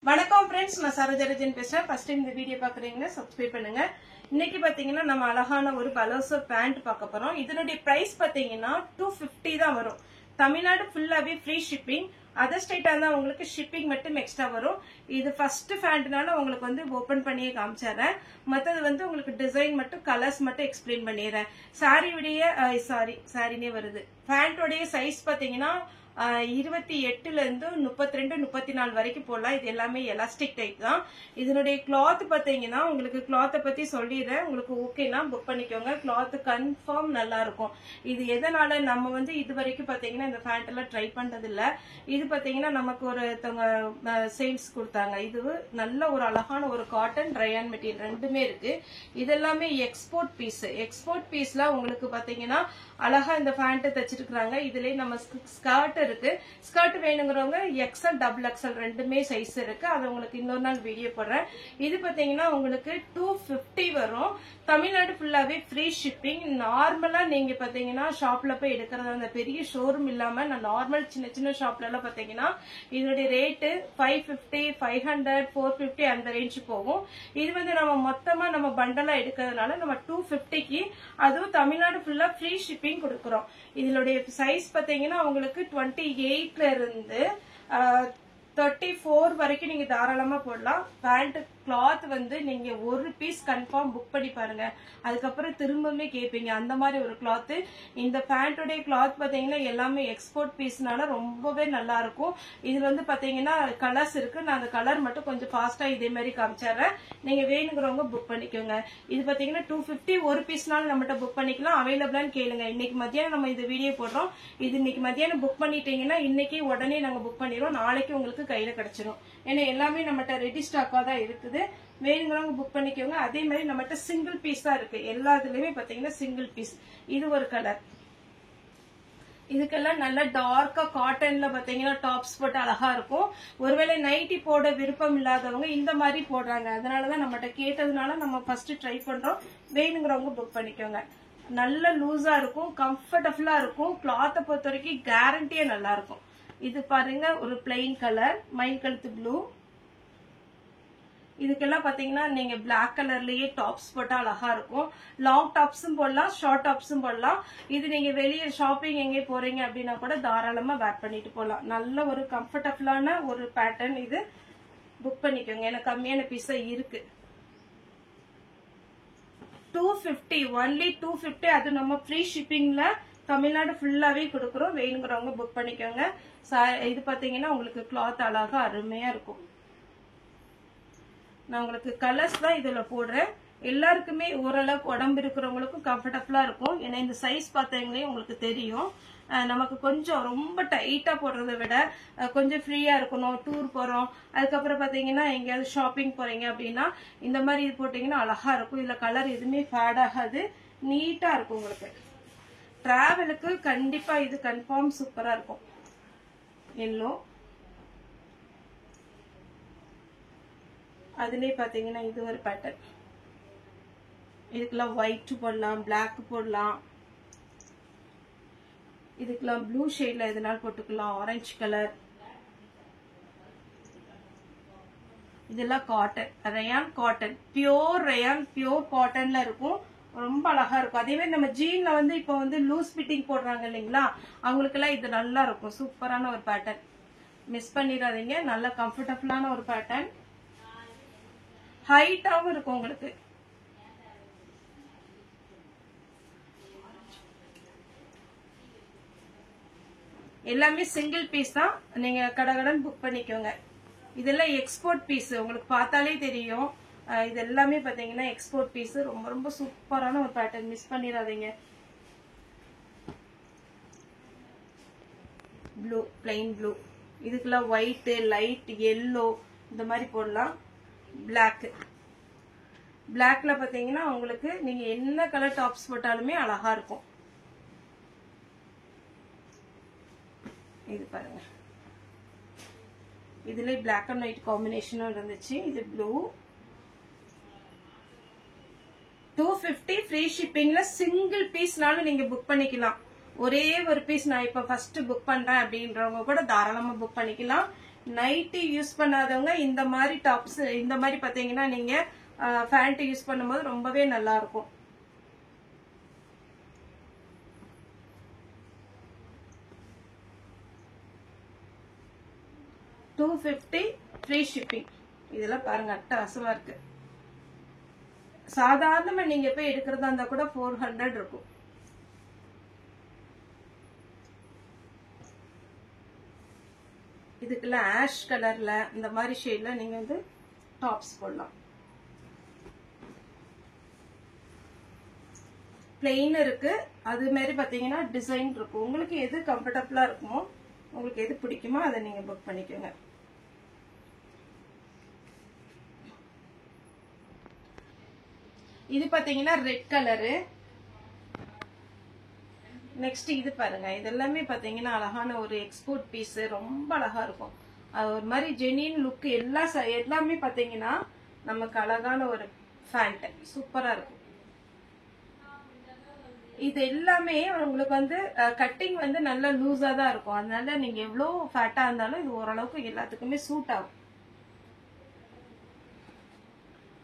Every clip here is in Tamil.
வணக்கம் फ्रेंड्स நான் சரோஜரஜன் பேசுறேன். ஃபர்ஸ்ட் டைம் இந்த வீடியோ பாக்குறீங்கன்னா சப்ஸ்கிரைப் பண்ணுங்க. இன்னைக்கு பாத்தீங்கன்னா நம்ம அழகான ஒரு பலோசோ பேண்ட் பார்க்க போறோம். இதனுடைய பிரைஸ் பாத்தீங்கன்னா 250 தான் வரும். தமிழ்நாடு ஃபுல்லாவே ஃப்ரீ ஷிப்பிங். அதர் ஸ்டேட்டா இருந்தா உங்களுக்கு ஷிப்பிங் மட்டும் எக்ஸ்ட்ரா வரும். இது ஃபர்ஸ்ட் பேண்ட்னால உங்களுக்கு வந்து ஓபன் பண்ணியே காமிச்சறேன். மத்தது வந்து உங்களுக்கு டிசைன் மட்டும் கலர்ஸ் மட்டும் எக்ஸ்பிளைன் பண்ணிடுறேன். சாரினே வருது. பேண்டோடைய சைஸ் பாத்தீங்கன்னா 28ல இருந்து 32 34 வரைக்கும் போடலாம். இது எல்லாமே எலாஸ்டிக் டைப் தான். இதனுடைய கிளாத் பாத்தீங்கன்னா உங்களுக்கு கிளாத்தை பத்தி சொல்லிடுறேன். உங்களுக்கு ஓகேனா புக் பண்ணிக்கோங்க. கிளாத் கன்ஃபார்ம் நல்லா இருக்கும். இது எதனால நம்ம வந்து இது வரைக்கும் பாத்தீங்கன்னா இந்த பேண்ட் எல்லாம் ட்ரை பண்றது இல்ல. இது பாத்தீங்கன்னா நமக்கு ஒரு சேல்ஸ் கொடுத்தாங்க. இது நல்ல ஒரு அழகான ஒரு காட்டன் ரயான் மெட்டீரியல் ரெண்டுமே இருக்கு. இதெல்லாமே எக்ஸ்போர்ட் பீஸ். எக்ஸ்போர்ட் பீஸ்ல உங்களுக்கு பாத்தீங்கன்னா அழகா இந்த பேண்ட் தச்சிருக்காங்க. இதுலயே நம்ம ஸ்கர்ட் இருக்கு. ஸ்கர்ட் வேணுங்கிறவங்க எக்ஸ்எல் டபுள் எக்ஸ்எல் ரெண்டுமே சைஸ் இருக்கு. அது உங்களுக்கு இன்னொரு நாள் வீடியோ போடுறேன். இது பாத்தீங்கன்னா உங்களுக்கு 250 வரும். தமிழ்நாடு ஃபுல்லாவே ஃப்ரீ ஷிப்பிங். நார்மலா நீங்க பாத்தீங்கன்னா ஷாப்ல போய் எடுக்கிறது அந்த பெரிய ஷோரூம் இல்லாம நான் நார்மல் சின்ன சின்ன ஷாப்ல எல்லாம் பாத்தீங்கன்னா இதனுடைய ரேட்டு 550 500 450 அந்த ரேஞ்ச் போகும். இது வந்து நம்ம மொத்தமா நம்ம பண்டலா எடுக்கிறதுனால நம்ம 250க்கு அதுவும் தமிழ்நாடு ஃபுல்லா ஃப்ரீ ஷிப்பிங் கொடுக்கிறோம். இதனுடைய சைஸ் பாத்தீங்கன்னா உங்களுக்கு 28ல இருந்து 34 வரைக்கும் நீங்க தாராளமா போடலாம். பேண்ட் கிளாத் வந்து நீங்க ஒரு பீஸ் கன்ஃபார்ம் புக் பண்ணி பாருங்க. அதுக்கப்புறம் திரும்பவுமே கேட்பீங்க அந்த மாதிரி ஒரு கிளாத். இந்த பேண்டோடைய கிளாத் பாத்தீங்கன்னா எல்லாமே எக்ஸ்போர்ட் பீஸ்னால ரொம்பவே நல்லா இருக்கும். இதுல வந்து பாத்தீங்கன்னா கலர்ஸ் இருக்கு. நான் அந்த கலர் மட்டும் கொஞ்சம் ஃபாஸ்டா இதே மாதிரி காமிச்சிடுறேன். நீங்க வேணுங்கிறவங்க புக் பண்ணிக்கோங்க. இது பாத்தீங்கன்னா 250 ஒரு பீஸ்னாலும் நம்மகிட்ட புக் பண்ணிக்கலாம். அவைலபிளான்னு கேளுங்க. இன்னைக்கு மத்தியானம் நம்ம இந்த வீடியோ போடுறோம். இது இன்னைக்கு மத்தியானம் புக் பண்ணிட்டீங்கன்னா இன்னைக்கு உடனே நாங்க புக் பண்ணிடுவோம். நாளைக்கு உங்களுக்கு கையில கிடைச்சிடும். ஏன்னா எல்லாமே நம்மகிட்ட ரெடி ஸ்டாக்கா தான் இருக்குது. வேணுங்கிறவங்க புக் பண்ணிக்கோங்க. அதே மாதிரி நம்மகிட்ட சிங்கிள் பீஸ் தான் இருக்கு. எல்லாத்துலயுமே பாத்தீங்கன்னா சிங்கிள் பீஸ். இது ஒரு கலர். இதுக்கெல்லாம் நல்ல டார்க்கா காட்டன்ல பாத்தீங்கன்னா டாப்ஸ் போட்டு அழகா இருக்கும். ஒருவேளை நைட்டி போட விருப்பம் இல்லாதவங்க இந்த மாதிரி போடுறாங்க. அதனாலதான் நம்மகிட்ட கேட்டதுனால நம்ம ஃபர்ஸ்ட் ட்ரை பண்றோம். வேணுங்கிறவங்க புக் பண்ணிக்கோங்க. நல்ல லூஸா இருக்கும். கம்ஃபர்டபுளா இருக்கும். கிளாத்தை பொறுத்த வரைக்கும் கேரண்டியே நல்லா இருக்கும். இது பாருங்க ஒரு பிளைன் கலர் மயில் கழுத்து ப்ளூ. இதுக்கெல்லாம் பாத்தீங்கன்னா நீங்க பிளாக் கலர்லயே டாப்ஸ் போட்டா அழகா இருக்கும். லாங் டாப்ஸும் போடலாம், ஷார்ட் டாப்ஸும் போடலாம். இது நீங்க வெளியே ஷாப்பிங் எங்கே போறீங்க அப்படின்னா கூட தாராளமா வேர் பண்ணிட்டு போகலாம். நல்ல ஒரு கம்ஃபர்டபுளான ஒரு பேட்டர்ன். இது புக் பண்ணிக்கோங்க. எனக்கு கம்மியான பீஸா இருக்கு. 250 ஒன்லி 250. அது நம்ம ஃப்ரீ ஷிப்பிங்ல தமிழ்நாடு ஃபுல்லாவே கொடுக்குறோம். வேணுங்கிறவங்க புக் பண்ணிக்கோங்க. இது பாத்தீங்கன்னா உங்களுக்கு கிளாத் அழகா அருமையா இருக்கும். நான் உங்களுக்கு கலர்ஸ் தான் இதுல போடுறேன். எல்லாருக்குமே ஓரளவுக்கு உடம்பு இருக்கிறவங்களுக்கும் கம்ஃபர்டபுளா இருக்கும். ஏன்னா இந்த சைஸ் பார்த்தீங்களே உங்களுக்கு தெரியும். நமக்கு கொஞ்சம் ரொம்ப டைட்டா போடுறதை விட கொஞ்சம் ஃப்ரீயா இருக்கணும். டூர் போறோம், அதுக்கப்புறம் பாத்தீங்கன்னா எங்கேயாவது ஷாப்பிங் போறீங்க அப்படின்னா இந்த மாதிரி இது போட்டீங்கன்னா அழகா இருக்கும். இதுல கலர் எதுவுமே ஃபேட் ஆகாது. நீட்டா இருக்கும். உங்களுக்கு டிராவலுக்கு கண்டிப்பா இது கன்ஃபார்ம் சூப்பரா இருக்கும். எல்லோ அதுலயே பாத்தீங்கன்னா இது ஒரு பேட்டர்ன். இதுக்கெல்லாம் ஒயிட் போடலாம், பிளாக் போடலாம். இதுக்கெல்லாம் ப்ளூ ஷேட்ல எதனால போட்டுக்கலாம், ஆரஞ்சு கலர். இதெல்லாம் cotton, rayon cotton, pure rayon, pure காட்டன்ல இருக்கும். ரொம்ப அழகா இருக்கும். அதே மாதிரி நம்ம ஜீன்ல வந்து இப்ப வந்து லூஸ் ஃபிட்டிங் போடுறாங்க இல்லைங்களா, அவங்களுக்கு எல்லாம் இது நல்லா இருக்கும். சூப்பரான ஒரு பேட்டர்ன். மிஸ் பண்ணிடாதீங்க. நல்ல கம்ஃபர்டபுளான ஒரு பேட்டர்ன். ஹைட்டாவும் இருக்கும் உங்களுக்கு. எல்லாமே சிங்கிள் பீஸ் தான். நீங்க கடகடன் புக் பண்ணிக்கோங்க. இதெல்லாம் எக்ஸ்போர்ட் பீஸ். உங்களுக்கு பார்த்தாலே தெரியும். இது எல்லாமே பாத்தீங்கன்னா எக்ஸ்போர்ட் பீஸ். ரொம்ப ரொம்ப சூப்பரான ஒரு பேட்டர்ன். மிஸ் பண்ணிடாதீங்க. Blue, plain blue. இதுக்கெல்லாம் ஒயிட், லைட் எல்லோ இந்த மாதிரி போடலாம். பிளாக், பிளாக்ல பாத்தீங்கன்னா உங்களுக்கு நீங்க என்ன கலர் டாப்ஸ் போட்டாலுமே அழகா இருக்கும். இது பாருங்க. இதுல பிளாக் அண்ட் ஒயிட் காம்பினேஷனும் இருந்துச்சு. இது ப்ளூ. 250 ஃப்ரீ ஷிப்பிங்ல சிங்கிள் பீஸ்னாலும் நீங்க புக் பண்ணிக்கலாம். ஒரே ஒரு பீஸ் நான் இப்ப ஃபர்ஸ்ட் புக் பண்றேன் அப்படின்றவங்க கூட தாராளமா புக் பண்ணிக்கலாம். நைட்டி யூஸ் பண்ணாதவங்க இந்த மாதிரி டாப்ஸ், இந்த மாதிரி பாத்தீங்கன்னா நீங்க பேண்ட் யூஸ் பண்ணும்போது ரொம்பவே நல்லா இருக்கும். $250 ஃப்ரீ ஷிப்பிங். இதெல்லாம் பாருங்க அட்டகாசமா இருக்கு. சாதாரணமா நீங்க போய் எடுக்கிறதா இருந்தா கூட 400 இருக்கும். இதுக்கெல்லாம் ஆஷ் கலர்ல இந்த மாதிரி ஷேட்ல நீங்க வந்து டாப்ஸ் போடலாம். பிளெயின் இருக்கு, அது மாதிரி பாத்தீங்கன்னா டிசைன் இருக்கும். உங்களுக்கு எது கம்ஃபர்டபுளா இருக்குமோ, உங்களுக்கு எது பிடிக்குமோ அதை நீங்க புக் பண்ணிக்கோங்க. இது பாத்தீங்கன்னா ரெட் கலரு. நெக்ஸ்ட் இது பாருங்க, இது எல்லாமே பாத்தீங்கன்னா அழகான ஒரு எக்ஸ்போர்ட் பீஸ், ரொம்ப அழகா இருக்கும். அது ஒரு மாதிரி ஜெனின் லுக். எல்லாமே பாத்தீங்கன்னா நமக்கு அழகான ஒரு பேண்ட், சூப்பரா இருக்கும். இது எல்லாமே உங்களுக்கு வந்து கட்டிங் வந்து நல்லா லூஸா தான் இருக்கும். அதனால நீங்க எவ்வளவு ஃபேட்டா இருந்தாலும் இது ஓரளவுக்கு எல்லாத்துக்குமே சூட் ஆகும்.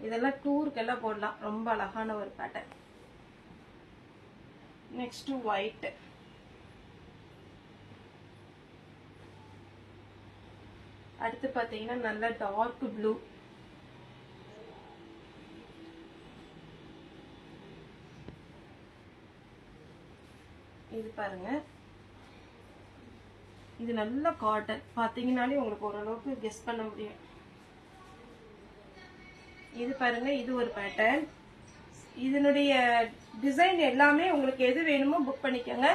இதெல்லாம் டூருக்கு எல்லாம் போடலாம். ரொம்ப அழகான ஒரு பேட்டர்ன். Next white. அடுத்து பாத்தீங்கன்னா நல்ல டார்க் ப்ளூ. இது பாருங்க, இது நல்ல காட்டன். பாத்தீங்கன்னாலே உங்களுக்கு ஓரளவுக்கு கெஸ் பண்ண முடியும். இது பாருங்க, இது ஒரு பேட்டர்ன். இதனுடைய டிசைன் எல்லாமே உங்களுக்கு எது வேணுமோ புக் பண்ணிக்கோங்க.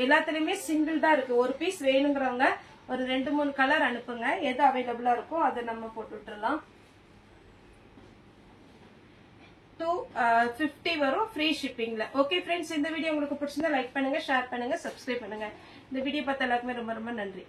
எல்லாத்துலயுமே சிங்கிள் தான் இருக்கு. ஒரு பீஸ் வேணுங்கிறவங்க ஒரு 2-3 கலர் அனுப்புங்க. எது அவைலபிளா இருக்கோ அதை நம்ம போட்டு விட்டுறலாம். 250 வரும் ஃப்ரீ ஷிப்பிங்ல. ஓகே ஃப்ரெண்ட்ஸ், இந்த வீடியோ உங்களுக்கு பிடிச்சிருந்தா லைக் பண்ணுங்க, ஷேர் பண்ணுங்க, சப்ஸ்கிரைப் பண்ணுங்க. இந்த வீடியோ பார்த்த எல்லாருக்குமே ரொம்ப ரொம்ப நன்றி.